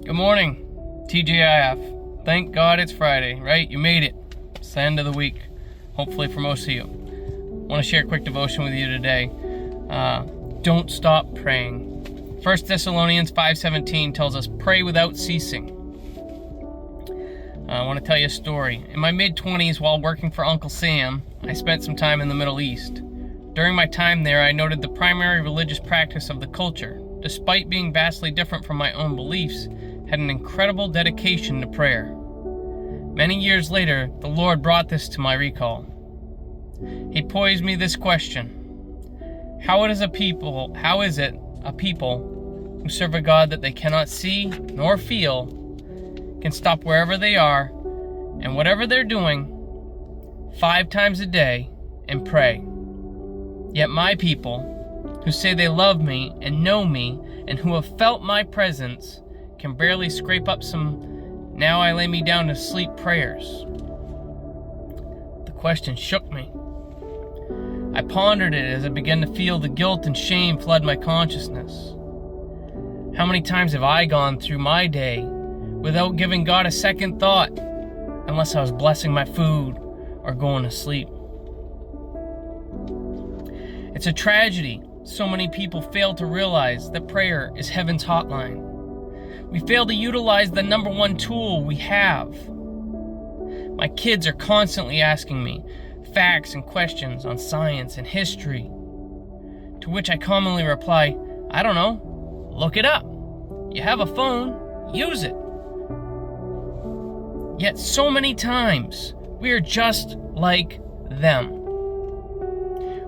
Good morning, TGIF. Thank God it's Friday, right? You made it. It's the end of the week, hopefully for most of you. I want to share a quick devotion with you today. Don't stop praying. 1 Thessalonians 5:17 tells us, pray without ceasing. I want to tell you a story. In my mid-20s, while working for Uncle Sam, I spent some time in the Middle East. During my time there, I noted the primary religious practice of the culture, despite being vastly different from my own beliefs, had an incredible dedication to prayer. Many years later, the Lord brought this to my recall. He posed me this question: How is it a people who serve a God that they cannot see nor feel can stop wherever they are and whatever they're doing 5 times a day and pray? Yet my people, who say they love me and know me and who have felt my presence, can barely scrape up some "now I lay me down to sleep" prayers. The question shook me. I pondered it as I began to feel the guilt and shame flood my consciousness. How many times have I gone through my day without giving God a second thought, unless I was blessing my food or going to sleep? It's a tragedy so many people fail to realize that prayer is heaven's hotline. We fail to utilize the number one tool we have. My kids are constantly asking me facts and questions on science and history, to which I commonly reply, I don't know, look it up. You have a phone, use it. Yet so many times, we are just like them.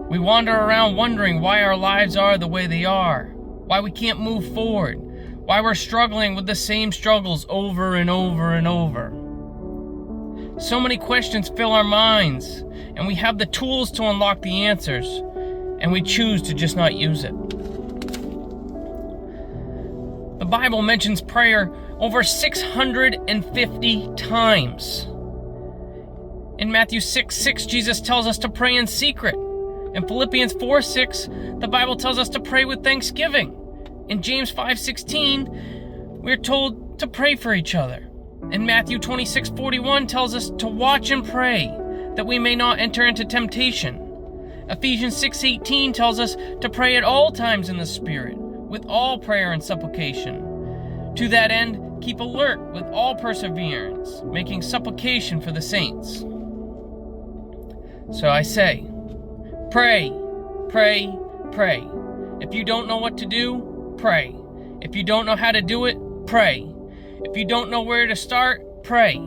We wander around wondering why our lives are the way they are, why we can't move forward, why we're struggling with the same struggles over and over and over. So many questions fill our minds, and we have the tools to unlock the answers, and we choose to just not use it. The Bible mentions prayer over 650 times. In Matthew 6:6, Jesus tells us to pray in secret. In Philippians 4:6, the Bible tells us to pray with thanksgiving. In James 5:16, we're told to pray for each other. And Matthew 26:41 tells us to watch and pray, that we may not enter into temptation. Ephesians 6:18 tells us to pray at all times in the Spirit, with all prayer and supplication. To that end, keep alert with all perseverance, making supplication for the saints. So I say, pray, pray, pray. If you don't know what to do, pray. If you don't know how to do it, pray. If you don't know where to start, pray.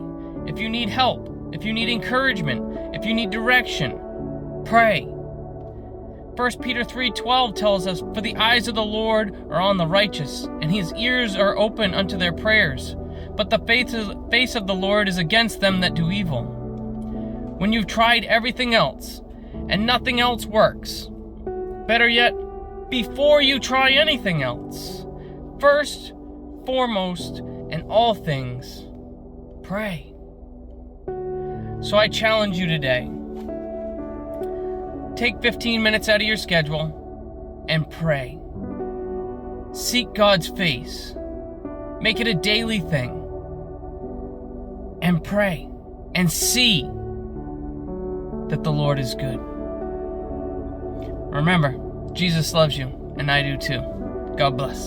If you need help, if you need encouragement, if you need direction, pray. 1 Peter 3:12 tells us, For the eyes of the Lord are on the righteous, and his ears are open unto their prayers. But the face of the Lord is against them that do evil. When you've tried everything else, and nothing else works, better yet, before you try anything else, first, foremost, in all things, pray. So I challenge you today. Take 15 minutes out of your schedule and pray. Seek God's face. Make it a daily thing. And pray. And see that the Lord is good. Remember, Jesus loves you, and I do too. God bless.